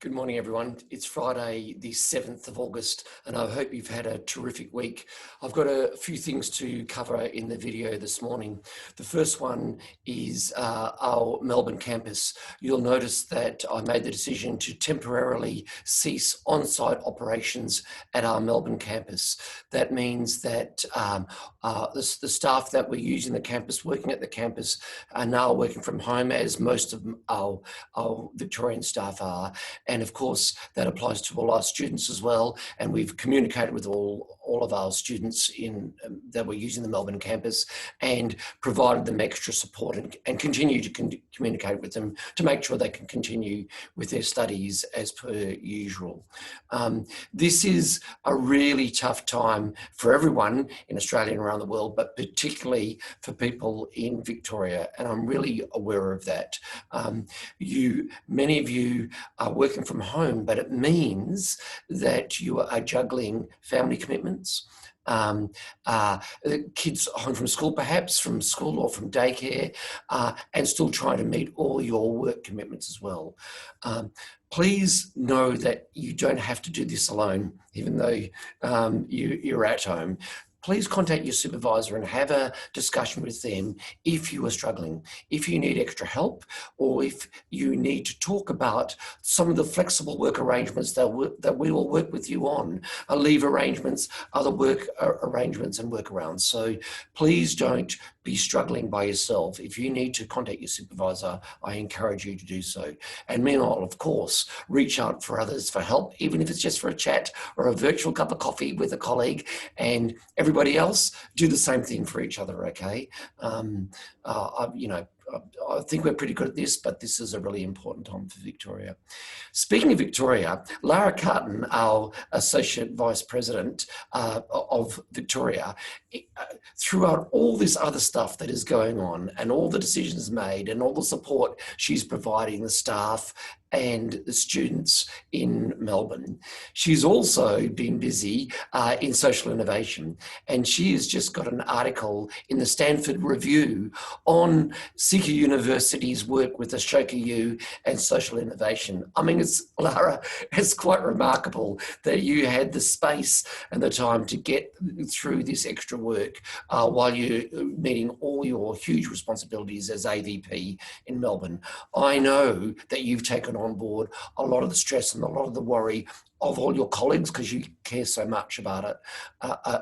Good morning, everyone. It's Friday, the 7th of August, and I hope you've had a terrific week. I've got a few things to cover in the video this morning. The first one is our Melbourne campus. You'll notice that I made the decision to temporarily cease on-site operations at our Melbourne campus. That means that the staff that were using the campus, working at the campus, are now working from home, as most of our Victorian staff are. And of course, that applies to all our students as well. And we've communicated with all of our students that were using the Melbourne campus and provided them extra support and continue to communicate with them to make sure they can continue with their studies as per usual. This is a really tough time for everyone in Australia and around the world, but particularly for people in Victoria. And I'm really aware of that. Many of you are working from home, but it means that you are juggling family commitments, kids home from school, perhaps from school or from daycare, and still trying to meet all your work commitments as well. Please know that you don't have to do this alone, even though you're at home. Please contact your supervisor and have a discussion with them if you are struggling, if you need extra help, or if you need to talk about some of the flexible work arrangements that we will work with you on, leave arrangements, other work arrangements and workarounds. So please don't be struggling by yourself. If you need to contact your supervisor, I encourage you to do so. And meanwhile, of course, reach out for others for help, even if it's just for a chat or a virtual cup of coffee with a colleague, and everybody else, do the same thing for each other, okay? I think we're pretty good at this, but this is a really important time for Victoria. Speaking of Victoria, Lara Carton, our Associate Vice President of Victoria, throughout all this other stuff that is going on and all the decisions made and all the support she's providing the staff and the students in Melbourne, she's also been busy in social innovation. And she has just got an article in the Stanford Review on Seeker University's work with Ashoka U and social innovation. I mean, Lara, it's quite remarkable that you had the space and the time to get through this extra work while you're meeting all your huge responsibilities as AVP in Melbourne. I know that you've taken on board a lot of the stress and a lot of the worry of all your colleagues, because you care so much about it,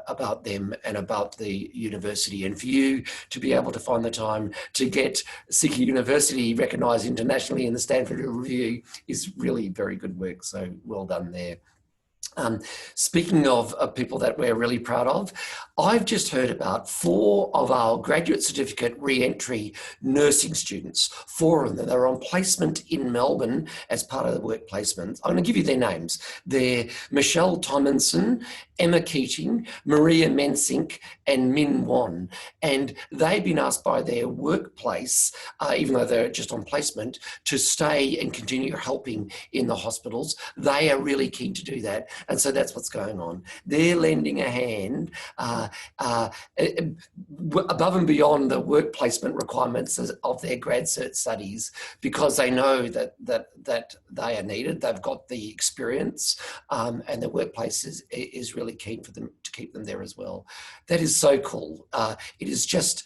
about them and about the university. And for you to be able to find the time to get Seeker University recognised internationally in the Stanford Review is really very good work. So well done there. Speaking of people that we're really proud of, I've just heard about 4 of our graduate certificate re-entry nursing students. 4 of them, they're on placement in Melbourne as part of the work placement. I'm going to give you their names. They're Michelle Tomlinson, Emma Keating, Maria Mensink, and Min Wan. And they've been asked by their workplace, even though they're just on placement, to stay and continue helping in the hospitals. They are really keen to do that. And so that's what's going on. They're lending a hand above and beyond the work placement requirements of their grad cert studies, because they know that they are needed. They've got the experience, and the workplace is really keen for them to keep them there as well. That is so cool. It is just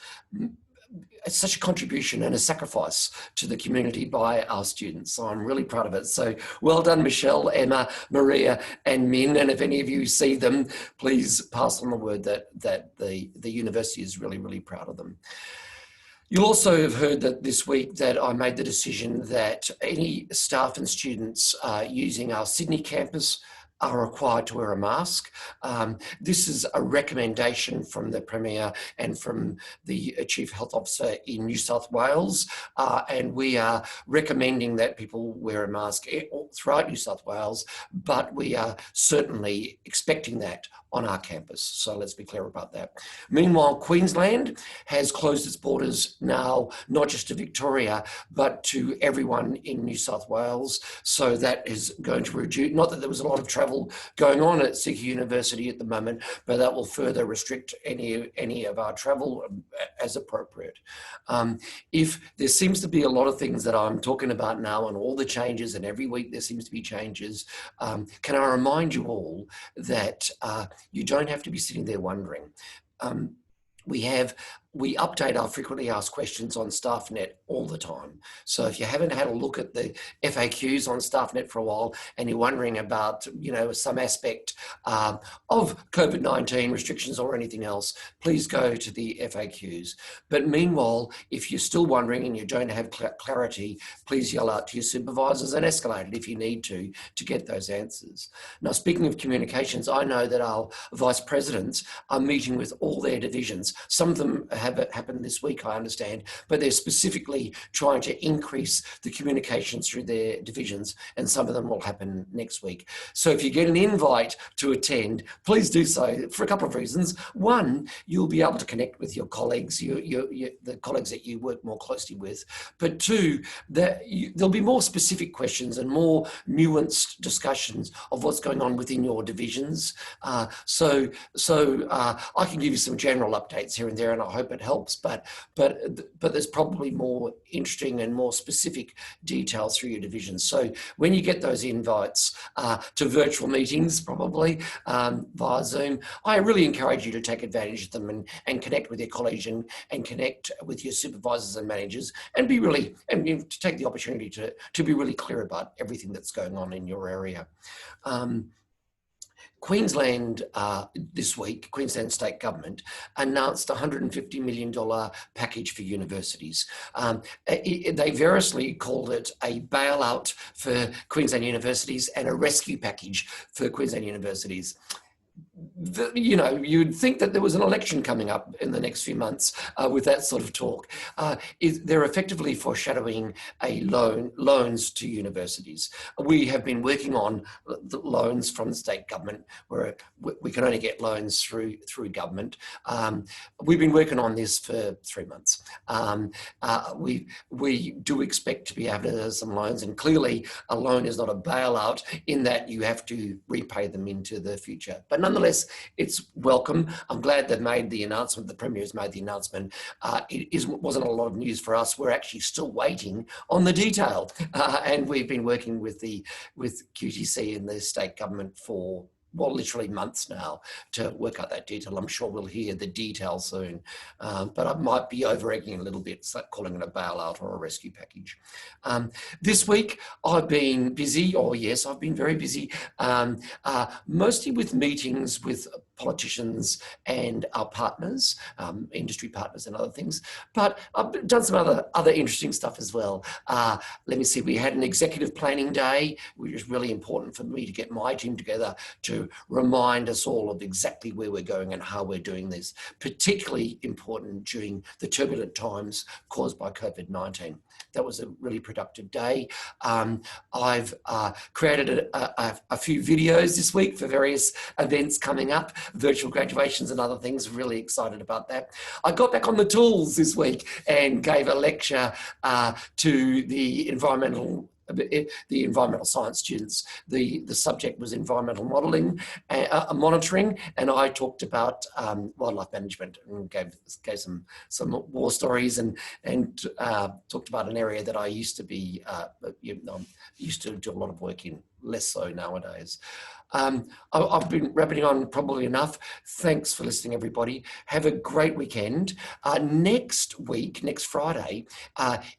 such a contribution and a sacrifice to the community by our students. So I'm really proud of it. So well done, Michelle, Emma, Maria, and Min. And if any of you see them, please pass on the word that the university is really, really proud of them. You'll also have heard that this week that I made the decision that any staff and students using our Sydney campus are required to wear a mask. This is a recommendation from the Premier and from the Chief Health Officer in New South Wales, and we are recommending that people wear a mask throughout New South Wales, but we are certainly expecting that on our campus. So let's be clear about that. Meanwhile, Queensland has closed its borders now, not just to Victoria, but to everyone in New South Wales. So that is going to reduce, not that there was a lot of travel going on at Seeker University at the moment, but that will further restrict any of our travel as appropriate. If there seems to be a lot of things that I'm talking about now and all the changes, and every week there seems to be changes. Can I remind you all that you don't have to be sitting there wondering. We update our frequently asked questions on StaffNet all the time. So if you haven't had a look at the FAQs on StaffNet for a while and you're wondering about, some aspect of COVID-19 restrictions or anything else, please go to the FAQs. But meanwhile, if you're still wondering and you don't have clarity, please yell out to your supervisors and escalate it if you need to get those answers. Now, speaking of communications, I know that our vice presidents are meeting with all their divisions. Some of them have it happen this week, I understand, but they're specifically trying to increase the communications through their divisions, and some of them will happen next week. So if you get an invite to attend, please do so for a couple of reasons. One, you'll be able to connect with your colleagues, the colleagues that you work more closely with. But two, there'll be more specific questions and more nuanced discussions of what's going on within your divisions. So I can give you some general updates here and there, and I hope it helps, but there's probably more interesting and more specific details through your divisions. So when you get those invites to virtual meetings, probably via Zoom, I really encourage you to take advantage of them and connect with your colleagues and connect with your supervisors and managers, and to take the opportunity to be really clear about everything that's going on in your area. Queensland this week, Queensland State Government announced a $150 million package for universities. They variously called it a bailout for Queensland universities and a rescue package for Queensland universities. You'd think that there was an election coming up in the next few months with that sort of talk. They're effectively foreshadowing loans to universities. We have been working on the loans from the state government, where we can only get loans through government. We've been working on this for 3 months. We do expect to be able to have some loans, and clearly a loan is not a bailout in that you have to repay them into the future. But nonetheless, it's welcome. I'm glad they've made the announcement, the Premier's made the announcement. It wasn't a lot of news for us. We're actually still waiting on the detail. And we've been working with QTC and the state government for, well, literally months now to work out that detail. I'm sure we'll hear the detail soon, but I might be over-egging a little bit, calling it a bailout or a rescue package. This week, I've been busy, I've been very busy, mostly with meetings with politicians and our partners, industry partners and other things, but I've done some other interesting stuff as well. Let me see, we had an executive planning day, which is really important for me to get my team together to remind us all of exactly where we're going and how we're doing this, particularly important during the turbulent times caused by COVID-19. That was a really productive day. I've created a few videos this week for various events coming up, virtual graduations and other things. Really excited about that. I got back on the tools this week and gave a lecture to the environmental science students. The subject was environmental monitoring, and I talked about wildlife management and gave some war stories and talked about an area that I used to be used to do a lot of work in, less so nowadays. I've been rabbiting on probably enough. Thanks for listening, everybody. Have a great weekend. Next week, next Friday,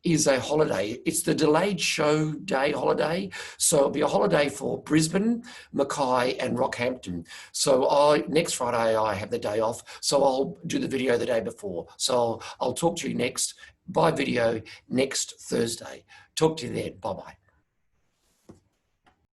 is a holiday. It's the delayed show day holiday. So it'll be a holiday for Brisbane, Mackay and Rockhampton. So next Friday, I have the day off. So I'll do the video the day before. So I'll talk to you by video next Thursday. Talk to you then. Bye-bye.